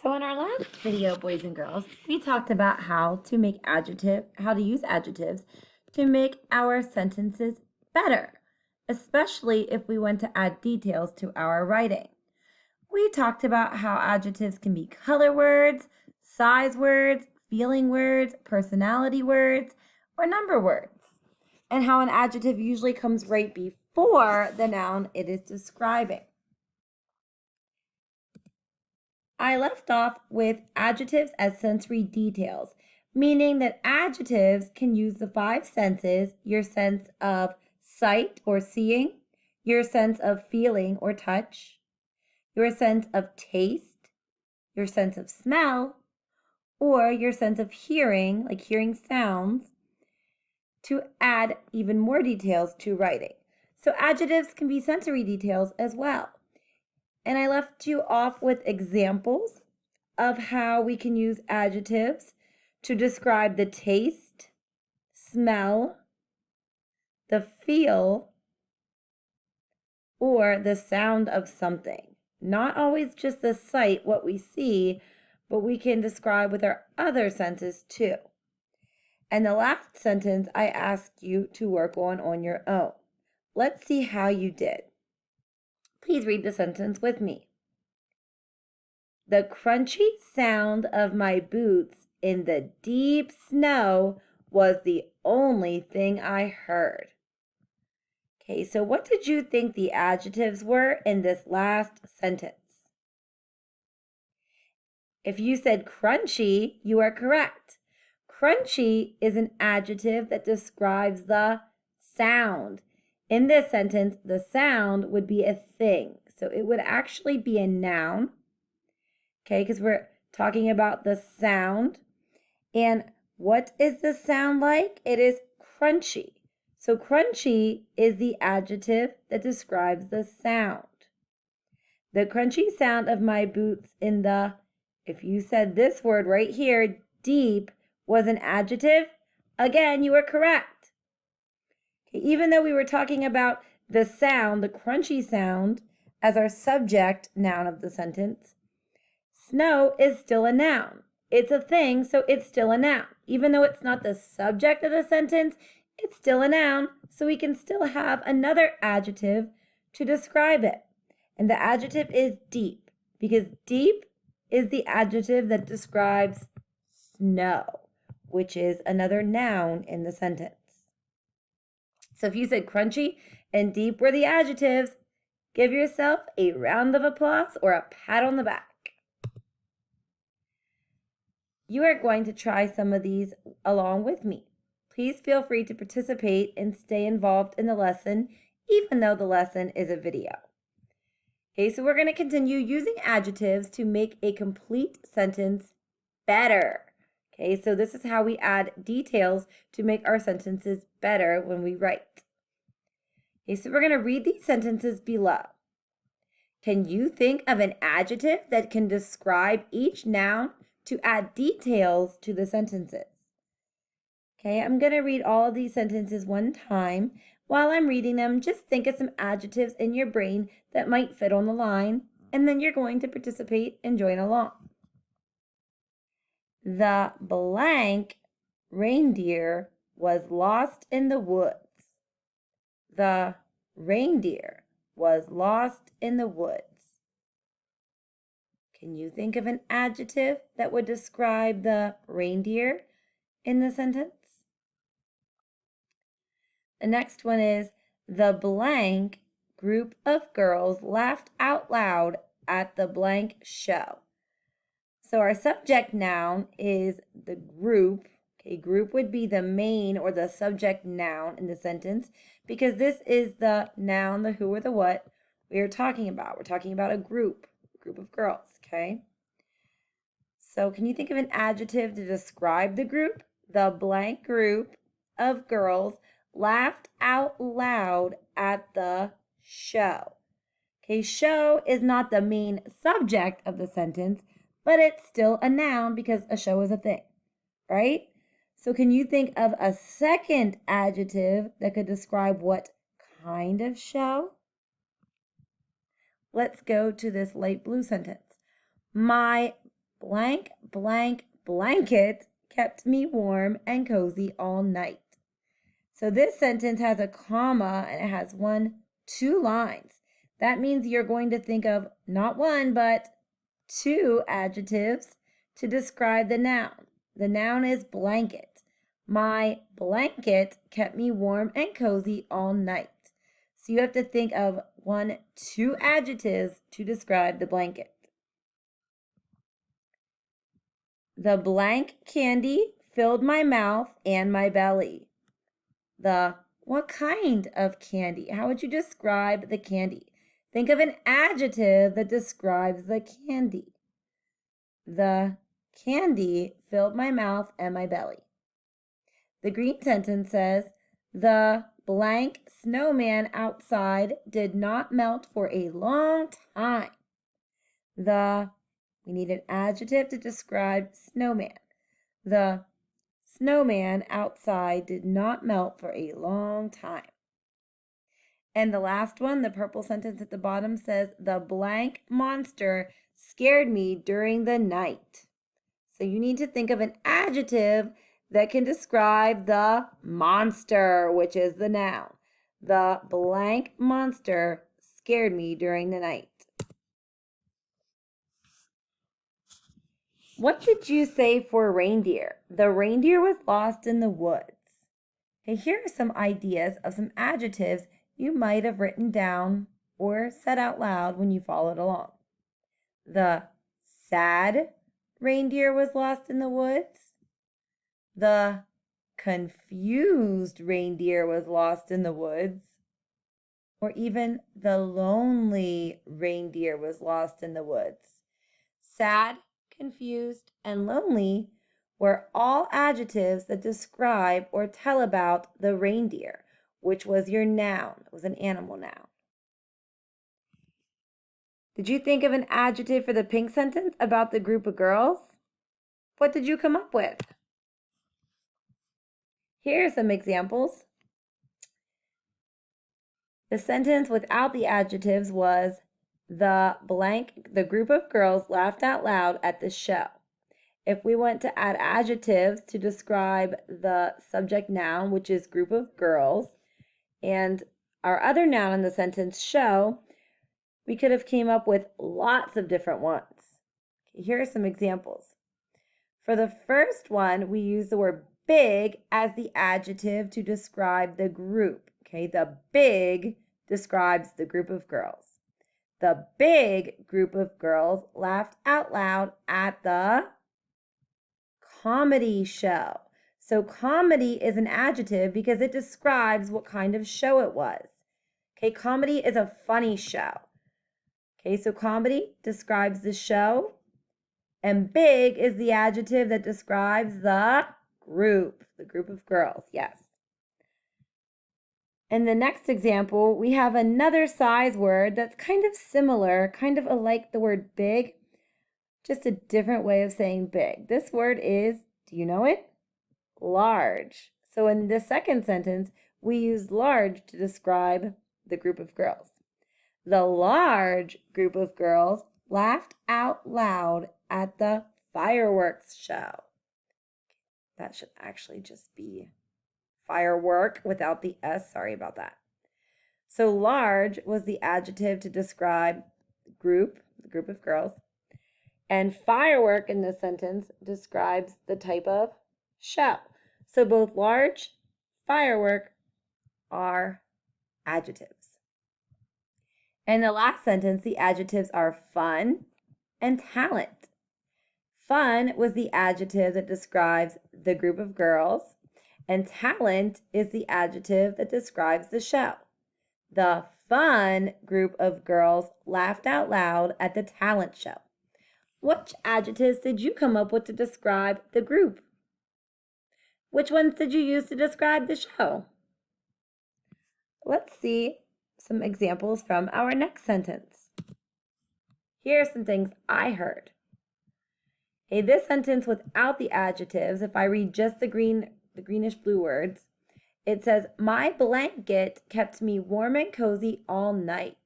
So in our last video, boys and girls, we talked about how to use adjectives to make our sentences better, especially if we want to add details to our writing. We talked about how adjectives can be color words, size words, feeling words, personality words, or number words, and how an adjective usually comes right before the noun it is describing. I left off with adjectives as sensory details, meaning that adjectives can use the five senses: your sense of sight or seeing, your sense of feeling or touch, your sense of taste, your sense of smell, or your sense of hearing, like hearing sounds, to add even more details to writing. So adjectives can be sensory details as well. And I left you off with examples of how we can use adjectives to describe the taste, smell, the feel, or the sound of something. Not always just the sight, what we see, but we can describe with our other senses too. And the last sentence I asked you to work on your own. Let's see how you did. Please read the sentence with me. The crunchy sound of my boots in the deep snow was the only thing I heard. Okay, so what did you think the adjectives were in this last sentence? If you said crunchy, you are correct. Crunchy is an adjective that describes the sound. In this sentence, the sound would be a thing. So it would actually be a noun, okay, because we're talking about the sound. And what is the sound like? It is crunchy. So crunchy is the adjective that describes the sound. The crunchy sound of my boots in the, if you said this word right here, deep, was an adjective, again, you are correct. Okay, even though we were talking about the sound, the crunchy sound, as our subject noun of the sentence, snow is still a noun. It's a thing, so it's still a noun. Even though it's not the subject of the sentence, it's still a noun, so we can still have another adjective to describe it. And the adjective is deep, because deep is the adjective that describes snow, which is another noun in the sentence. So if you said crunchy and deep were the adjectives, give yourself a round of applause or a pat on the back. You are going to try some of these along with me. Please feel free to participate and stay involved in the lesson, even though the lesson is a video. Okay, so we're going to continue using adjectives to make a complete sentence better. Okay, so this is how we add details to make our sentences better when we write. Okay, so we're going to read these sentences below. Can you think of an adjective that can describe each noun to add details to the sentences? Okay, I'm going to read all of these sentences one time. While I'm reading them, just think of some adjectives in your brain that might fit on the line, and then you're going to participate and join along. The blank reindeer was lost in the woods. The reindeer was lost in the woods. Can you think of an adjective that would describe the reindeer in the sentence? The next one is the blank group of girls laughed out loud at the blank show. So our subject noun is the group. Okay, group would be the main or the subject noun in the sentence because this is the noun, the who or the what we are talking about. We're talking about a group of girls, okay? So can you think of an adjective to describe the group? The blank group of girls laughed out loud at the show. Okay, show is not the main subject of the sentence, but it's still a noun because a show is a thing, right? So can you think of a second adjective that could describe what kind of show? Let's go to this light blue sentence. My blank, blank, blanket kept me warm and cozy all night. So this sentence has a comma and it has two lines. That means you're going to think of not one, but two adjectives to describe the noun. The noun is blanket. My blanket kept me warm and cozy all night. So you have to think of two adjectives to describe the blanket. The blank candy filled my mouth and my belly. What kind of candy? How would you describe the candy? Think of an adjective that describes the candy. The candy filled my mouth and my belly. The green sentence says, the blank snowman outside did not melt for a long time. We need an adjective to describe snowman. The snowman outside did not melt for a long time. And the last one, the purple sentence at the bottom says, the blank monster scared me during the night. So you need to think of an adjective that can describe the monster, which is the noun. The blank monster scared me during the night. What did you say for reindeer? The reindeer was lost in the woods. Okay, here are some ideas of some adjectives you might have written down or said out loud when you followed along. The sad reindeer was lost in the woods. The confused reindeer was lost in the woods. Or even the lonely reindeer was lost in the woods. Sad, confused, and lonely were all adjectives that describe or tell about the reindeer, which was your noun. It was an animal noun. Did you think of an adjective for the pink sentence about the group of girls? What did you come up with? Here are some examples. The sentence without the adjectives was, the group of girls laughed out loud at the show. If we want to add adjectives to describe the subject noun, which is group of girls, and our other noun in the sentence, show, we could have came up with lots of different ones. Okay, here are some examples. For the first one, we use the word big as the adjective to describe the group. Okay, the big describes the group of girls. The big group of girls laughed out loud at the comedy show. So comedy is an adjective because it describes what kind of show it was. Okay, comedy is a funny show. Okay, so comedy describes the show, and big is the adjective that describes the group of girls, yes. In the next example, we have another size word that's kind of similar, kind of alike the word big, just a different way of saying big. This word is, do you know it? Large. So in the second sentence, we use large to describe the group of girls. The large group of girls laughed out loud at the fireworks show. That should actually just be firework without the S. Sorry about that. So large was the adjective to describe the group of girls. And firework in this sentence describes the type of show. So both large, firework are adjectives. In the last sentence, the adjectives are fun and talent. Fun was the adjective that describes the group of girls, and talent is the adjective that describes the show. The fun group of girls laughed out loud at the talent show. Which adjectives did you come up with to describe the group? Which ones did you use to describe the show? Let's see some examples from our next sentence. Here are some things I heard. Okay, this sentence without the adjectives, if I read just the greenish blue words, it says, my blanket kept me warm and cozy all night.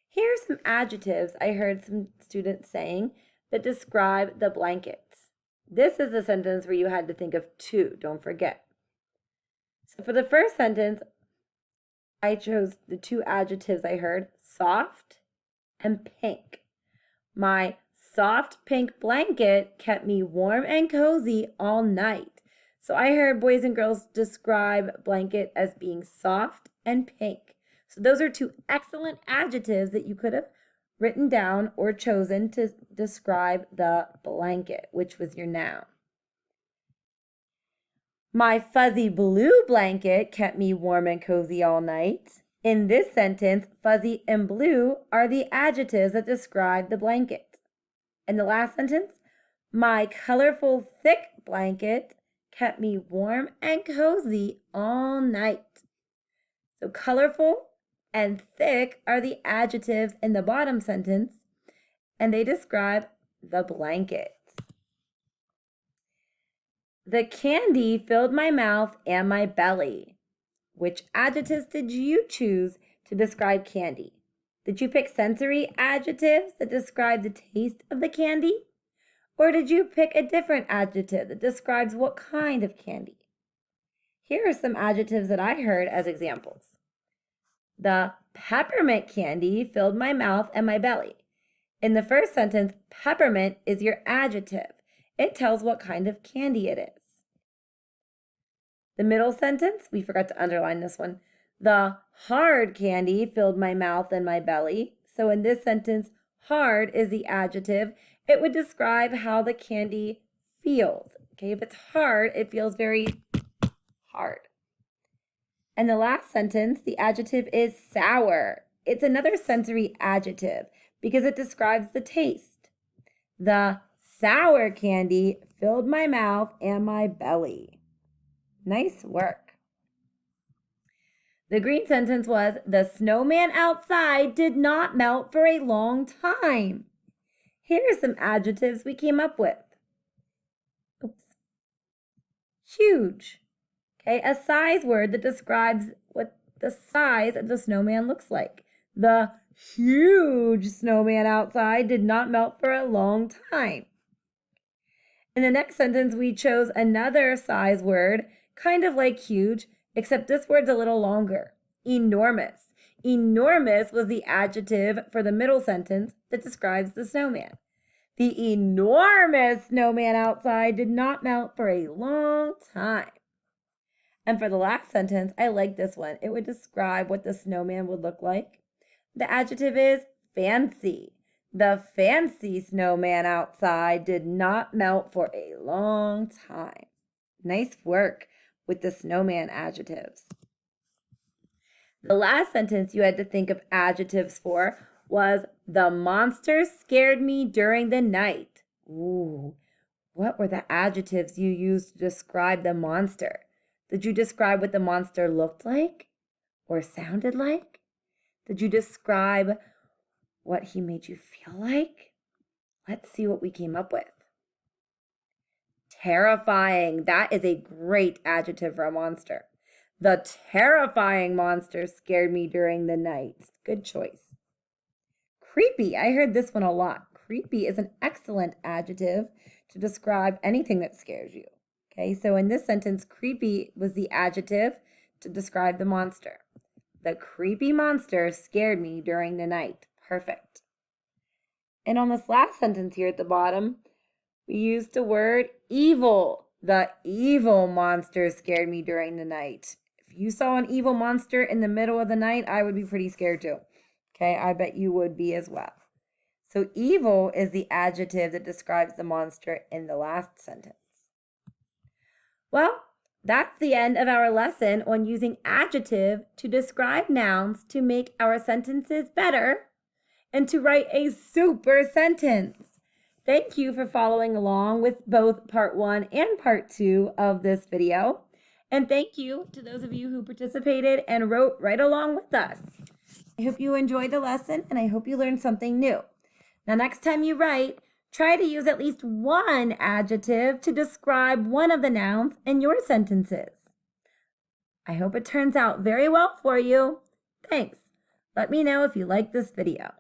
Here are some adjectives I heard some students saying that describe the blankets. This is a sentence where you had to think of two, don't forget. So for the first sentence, I chose the two adjectives I heard, soft and pink. My soft pink blanket kept me warm and cozy all night. So I heard boys and girls describe blanket as being soft and pink. So those are two excellent adjectives that you could have written down or chosen to describe the blanket, which was your noun. My fuzzy blue blanket kept me warm and cozy all night. In this sentence, fuzzy and blue are the adjectives that describe the blanket. In the last sentence, my colorful thick blanket kept me warm and cozy all night. So colorful and thick are the adjectives in the bottom sentence, and they describe the blanket. The candy filled my mouth and my belly. Which adjectives did you choose to describe candy? Did you pick sensory adjectives that describe the taste of the candy? Or did you pick a different adjective that describes what kind of candy? Here are some adjectives that I heard as examples. The peppermint candy filled my mouth and my belly. In the first sentence, peppermint is your adjective. It tells what kind of candy it is. The middle sentence, we forgot to underline this one. The hard candy filled my mouth and my belly. So in this sentence, hard is the adjective. It would describe how the candy feels. Okay, if it's hard, it feels very hard. And the last sentence, the adjective is sour. It's another sensory adjective because it describes the taste. The sour candy filled my mouth and my belly. Nice work. The green sentence was, the snowman outside did not melt for a long time. Here are some adjectives we came up with. Oops. Huge. Okay, a size word that describes what the size of the snowman looks like. The huge snowman outside did not melt for a long time. In the next sentence, we chose another size word, kind of like huge, except this word's a little longer. Enormous. Enormous was the adjective for the middle sentence that describes the snowman. The enormous snowman outside did not melt for a long time. And for the last sentence, I like this one. It would describe what the snowman would look like. The adjective is fancy. The fancy snowman outside did not melt for a long time. Nice work with the snowman adjectives. The last sentence you had to think of adjectives for was, the monster scared me during the night. Ooh, what were the adjectives you used to describe the monster? Did you describe what the monster looked like or sounded like? Did you describe what he made you feel like? Let's see what we came up with. Terrifying. That is a great adjective for a monster. The terrifying monster scared me during the night. Good choice. Creepy. I heard this one a lot. Creepy is an excellent adjective to describe anything that scares you. Okay, so in this sentence, creepy was the adjective to describe the monster. The creepy monster scared me during the night. Perfect. And on this last sentence here at the bottom, we used the word evil. The evil monster scared me during the night. If you saw an evil monster in the middle of the night, I would be pretty scared too. Okay, I bet you would be as well. So evil is the adjective that describes the monster in the last sentence. Well, that's the end of our lesson on using adjective to describe nouns to make our sentences better and to write a super sentence. Thank you for following along with both part 1 and part 2 of this video. And thank you to those of you who participated and wrote right along with us. I hope you enjoyed the lesson and I hope you learned something new. Now, next time you write, try to use at least one adjective to describe one of the nouns in your sentences. I hope it turns out very well for you. Thanks. Let me know if you like this video.